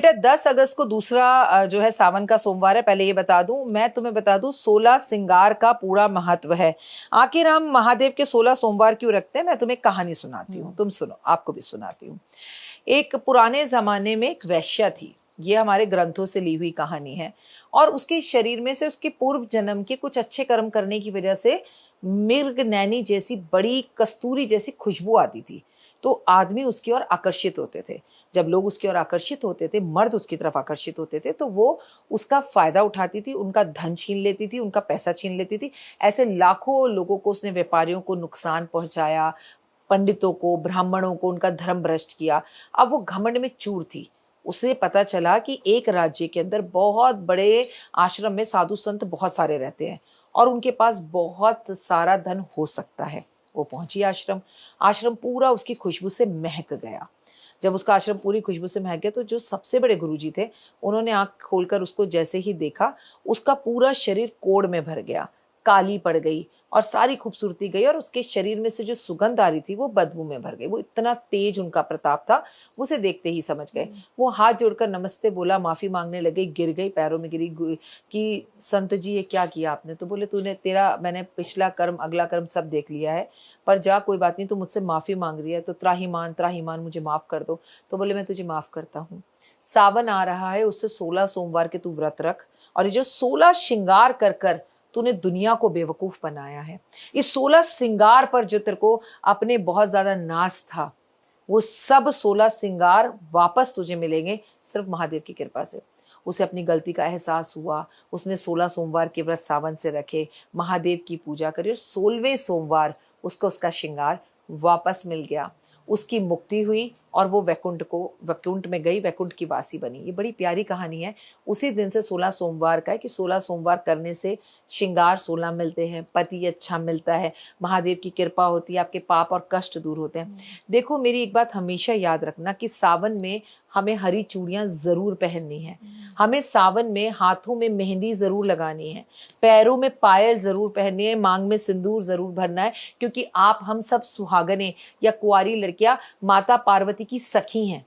बेटा 10 अगस्त को दूसरा जो है सावन का सोमवार है। पहले ये बता दूं, मैं तुम्हें बता दूं 16 श्रृंगार का पूरा महत्व है। आखिर हम महादेव के 16 सोमवार क्यों रखते हैं, मैं तुम्हें कहानी सुनाती हूँ, तुम सुनो, आपको भी सुनाती हूँ। एक पुराने जमाने में एक वैश्या थी, ये हमारे ग्रंथों से ली हुई कहानी है, और उसके शरीर में से उसके पूर्व जन्म के कुछ अच्छे कर्म करने की वजह से मिर्ग नैनी जैसी बड़ी कस्तूरी जैसी खुशबू आती थी। तो आदमी उसकी ओर आकर्षित होते थे। जब लोग उसकी ओर आकर्षित होते थे, मर्द उसकी तरफ आकर्षित होते थे, तो वो उसका फायदा उठाती थी, उनका धन छीन लेती थी, उनका पैसा छीन लेती थी। ऐसे लाखों लोगों को उसने, व्यापारियों को नुकसान पहुंचाया, पंडितों को, ब्राह्मणों को उनका धर्म भ्रष्ट किया। अब वो घमंड में चूर थी। उसे पता चला कि एक राज्य के अंदर बहुत बड़े आश्रम में साधु संत बहुत सारे रहते हैं और उनके पास बहुत सारा धन हो सकता है। वो पहुंची आश्रम, आश्रम पूरा उसकी खुशबू से महक गया। जब उसका आश्रम पूरी खुशबू से महक गया तो जो सबसे बड़े गुरुजी थे, उन्होंने आंख खोलकर उसको जैसे ही देखा, उसका पूरा शरीर कोढ़ में भर गया, काली पड़ गई और सारी खूबसूरती गई, और उसके शरीर में से जो सुगंध आ रही थी वो बदबू में भर गई। वो इतना तेज उनका प्रताप था, उसे देखते ही समझ गए। वो हाथ जोड़कर नमस्ते बोला, माफी मांगने लगे, गिर गई, पैरों में गिरी कि संत जी ये क्या किया आपने? तो बोले मैंने पिछला कर्म अगला कर्म सब देख लिया है, पर जा कोई बात नहीं, तू मुझसे माफी मांग रही है तो त्राहीमान मुझे माफ कर दो। तो बोले मैं तुझे माफ करता हूँ। सावन आ रहा है, उससे 16 सोमवार के तू व्रत रख, और ये जो 16 श्रृंगार कर कर तूने दुनिया को बेवकूफ बनाया है, इस 16 श्रृंगार पर जो तेरे को अपने बहुत ज्यादा नाज था, वो सब 16 श्रृंगार वापस तुझे मिलेंगे सिर्फ महादेव की कृपा से। उसे अपनी गलती का एहसास हुआ, उसने 16 सोमवार के व्रत सावन से रखे, महादेव की पूजा करी, और 16वें सोमवार उसको उसका श्रृंगार वापस मिल गया। उसकी मुक्ति हुई और वो वैकुंठ में गई, वैकुंठ की वासी बनी। ये बड़ी प्यारी कहानी है। उसी दिन से 16 सोमवार का है कि 16 सोमवार करने से श्रृंगार 16 मिलते हैं, पति अच्छा मिलता है, महादेव की कृपा होती है, आपके पाप और कष्ट दूर होते हैं। देखो मेरी एक बात हमेशा याद रखना कि सावन में हमें हरी चूड़ियां जरूर पहननी है, हमें सावन में हाथों में मेहंदी जरूर लगानी है, पैरों में पायल जरूर पहननी है, मांग में सिंदूर जरूर भरना है, क्योंकि आप हम सब सुहागने या कुंवारी लड़कियां माता पार्वती की सखी हैं।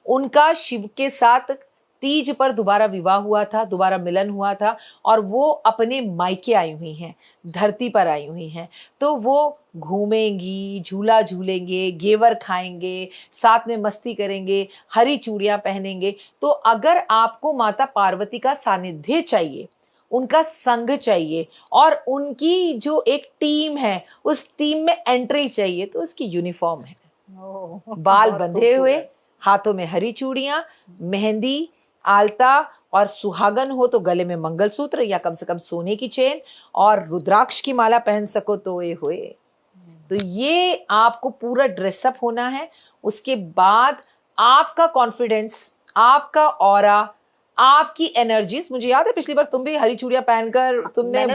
उनका शिव के साथ तीज पर दोबारा विवाह हुआ था, दोबारा मिलन हुआ था, और वो अपने मायके आई हुई हैं, धरती पर आई हुई हैं। तो वो घूमेंगी, झूला झूलेंगे, घेवर खाएंगे, साथ में मस्ती करेंगे, हरी चूड़ियां पहनेंगे। तो अगर आपको माता पार्वती का सानिध्य चाहिए, उनका संग चाहिए, और उनकी जो एक टीम है उस टीम में एंट्री चाहिए, तो उसकी यूनिफॉर्म है, बाल बंधे हुए, हाथों में हरी चूड़ियां, मेहंदी, आलता, और सुहागन हो तो गले में मंगलसूत्र या कम से कम सोने की चेन, और रुद्राक्ष की माला पहन सको तो ये हुए। तो ये आपको पूरा ड्रेसअप होना है। उसके बाद आपका कॉन्फिडेंस, आपका ऑरा, आपकी एनर्जीज। मुझे याद है पिछली बार तुम भी हरी चूड़ियां पहनकर तुमने,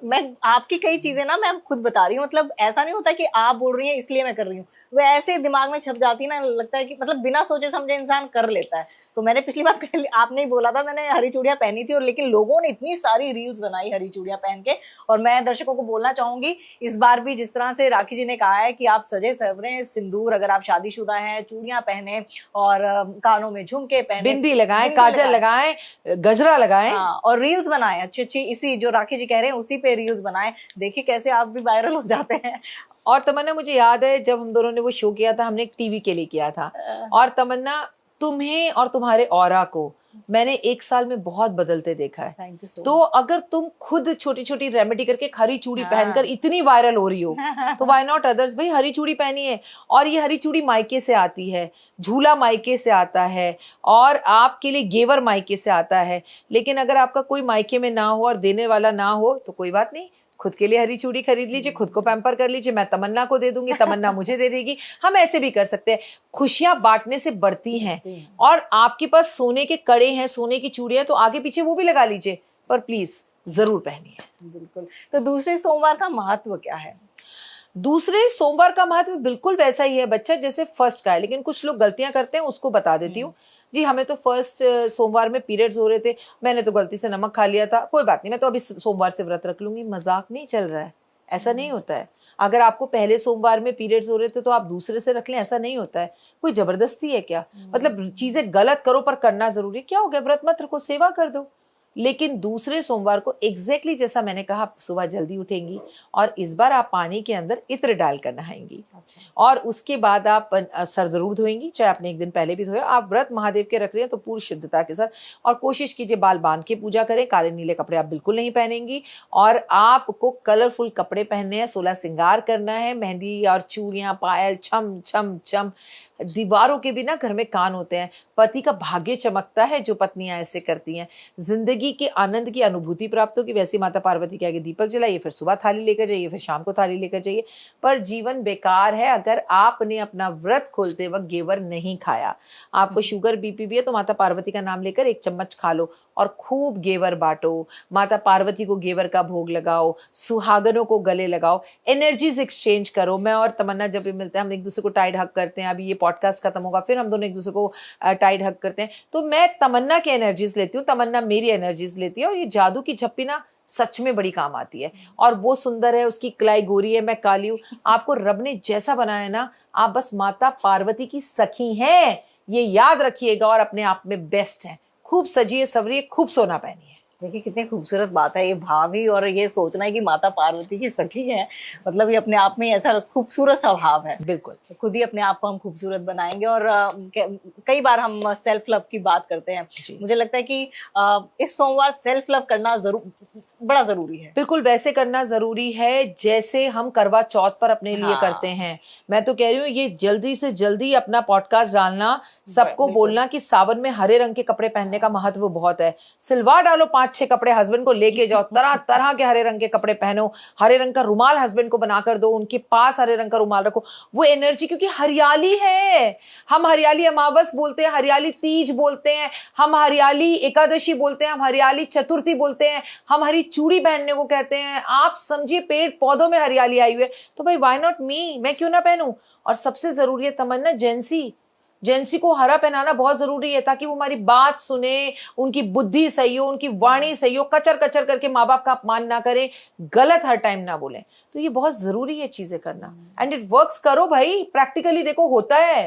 मैं आपकी कई चीजें ना मैं खुद बता रही हूँ, मतलब ऐसा नहीं होता कि आप बोल रही हैं इसलिए मैं कर रही हूँ, वो ऐसे दिमाग में छप जाती ना, लगता है कि मतलब बिना सोचे समझे इंसान कर लेता है। तो मैंने पिछली बार आपने ही बोला था, मैंने हरी चूड़ियां पहनी थी, और लेकिन लोगों ने इतनी सारी रील्स बनाई हरी चूड़ियां पहन के। और मैं दर्शकों को बोलना चाहूंगी, इस बार भी जिस तरह से राखी जी ने कहा है कि आप सजे सवरे, सिंदूर, अगर आप शादीशुदा हैं, चूड़ियां पहने और कानों में झुमके पहने, बिंदी लगाएं, काजल लगाएं, गजरा लगाएं, हाँ, और रील्स बनाएं अच्छी अच्छी, इसी जो राखी जी कह रहे हैं उसी पे रील्स बनाएं। देखिए कैसे आप भी वायरल हो जाते हैं। और तमन्ना, मुझे याद है जब हम दोनों ने वो शो किया था, हमने एक टीवी के लिए किया था, और तमन्ना तुम्हें और तुम्हारे ऑरा को मैंने 1 साल में बहुत बदलते देखा है। तो अगर तुम खुद छोटी छोटी रेमेडी करके हरी चूड़ी पहनकर इतनी वायरल हो रही हो, तो व्हाई नॉट अदर्स? भाई हरी चूड़ी पहनी है, और ये हरी चूड़ी मायके से आती है, झूला मायके से आता है, और आपके लिए घेवर मायके से आता है। लेकिन अगर आपका कोई मायके में ना हो और देने वाला ना हो तो कोई बात नहीं, खुद के लिए हरी चूड़ी खरीद लीजिए, खुद को पैम्पर कर लीजिए, मैं तमन्ना को दे दूंगी, तमन्ना मुझे दे देगी, हम ऐसे भी कर सकते हैं। खुशियां बांटने से बढ़ती हैं, और आपके पास सोने के कड़े हैं, सोने की चूड़ियां, तो आगे पीछे वो भी लगा लीजिए, पर प्लीज जरूर पहनिए। बिल्कुल। तो दूसरे सोमवार का महत्व क्या है? दूसरे सोमवार का महत्व बिल्कुल वैसा ही है बच्चा जैसे फर्स्ट का है, लेकिन कुछ लोग गलतियां करते हैं, उसको बता देती हूँ। जी हमें तो फर्स्ट सोमवार में पीरियड्स हो रहे थे, मैंने तो गलती से नमक खा लिया था, कोई बात नहीं, मैं तो अभी सोमवार से व्रत रख लूंगी। मजाक नहीं चल रहा है, ऐसा नहीं होता है। अगर आपको पहले सोमवार में पीरियड्स हो रहे थे तो आप दूसरे से रख लें, ऐसा नहीं होता है। कोई जबरदस्ती है क्या? मतलब चीजें गलत करो पर करना जरूरी है। क्या हो गया, व्रत मत रखो, सेवा कर दो। लेकिन दूसरे सोमवार को एग्जैक्टली जैसा मैंने कहा, सुबह जल्दी उठेंगी और इस बार आप पानी के अंदर इत्र डालकर नहाएंगी। और उसके बाद आप सर जरूर धोएंगी, चाहे आपने एक दिन पहले भी धोया। आप व्रत महादेव के रख रहे हैं तो पूरी शुद्धता के साथ, और कोशिश कीजिए बाल बांध के पूजा करें। काले नीले कपड़े आप बिल्कुल नहीं पहनेंगी, और आपको कलरफुल कपड़े पहनने हैं, 16 श्रृंगार करना है, मेहंदी और चूड़ियां, पायल, छम छम छम। दीवारों के भी ना घर में कान होते हैं। पति का भाग्य चमकता है जो पत्नियां ऐसे करती हैं। जिंदगी के आनंद की अनुभूति प्राप्त होगी। वैसे माता पार्वती के आगे दीपक जलाइए, फिर सुबह थाली लेकर जाइए, फिर शाम को थाली लेकर जाइए। पर जीवन बेकार है अगर आपने अपना व्रत खोलते वक्त घेवर नहीं खाया। आपको शुगर बीपी भी है तो माता पार्वती का नाम लेकर 1 चम्मच खा लो और खूब घेवर बांटो। माता पार्वती को घेवर का भोग लगाओ, सुहागनों को गले लगाओ, एनर्जीज एक्सचेंज करो। मैं और तमन्ना जब भी मिलते हैं हम एक दूसरे को टाइड हक करते हैं। अभी ये पॉडकास्ट खत्म होगा फिर हम दोनों एक दूसरे को टाइड हक करते हैं। तो मैं तमन्ना की एनर्जीज लेती हूँ, तमन्ना मेरी एनर्जीज लेती है, और ये जादू की झप्पी ना सच में बड़ी काम आती है। और वो सुंदर है, उसकी कलाई गोरी है, मैं काली हूँ। आपको रब ने जैसा बनाया ना, आप बस माता पार्वती की सखी हैं, ये याद रखिएगा, और अपने आप में बेस्ट है। खूब सजिए सवरिए, खूब सोना पहनिए। देखिए कितनी खूबसूरत बात है ये भाव ही, और ये सोचना है कि माता पार्वती की सखी है, मतलब ये अपने आप में ऐसा खूबसूरत सा भाव है। बिल्कुल, खुद ही अपने आप को हम खूबसूरत बनाएंगे। और कई बार हम सेल्फ लव की बात करते हैं, मुझे लगता है कि इस सोमवार सेल्फ लव करना बड़ा जरूरी है। बिल्कुल वैसे करना जरूरी है जैसे हम करवा चौथ पर अपने लिए करते हैं। मैं तो कह रही हूँ ये जल्दी से जल्दी अपना पॉडकास्ट डालना, सबको बोलना कि सावन में हरे रंग के कपड़े पहनने का महत्व बहुत है। सिलवा डालो 5-6 कपड़े, हस्बैंड को लेके जाओ, तरह तरह के हरे रंग के कपड़े पहनो। हरे रंग का रुमाल हस्बैंड को बनाकर दो, उनके पास हरे रंग का रुमाल रखो। वो एनर्जी, क्योंकि हरियाली है। हम हरियाली अमावस बोलते हैं, हरियाली तीज बोलते हैं, हम हरियाली एकादशी बोलते हैं, हम हरियाली चतुर्थी बोलते हैं, हम हरी चूड़ी पहनने को कहते हैं। आप समझिए पेड़ पौधों में हरियाली आई हुई है, तो भाई व्हाई नॉट मी, मैं क्यों ना पहनूं। और सबसे जरूरी है तमन्ना, जेंसी को हरा पहनाना बहुत जरूरी है, ताकि वो हमारी बात सुने, उनकी बुद्धि सही हो, उनकी वाणी सही हो, कचर कचर करके माँ बाप का अपमान ना करें, गलत हर टाइम ना बोलें। तो ये बहुत जरूरी है चीजें करना, एंड इट वर्क्स। करो भाई, प्रैक्टिकली देखो होता है।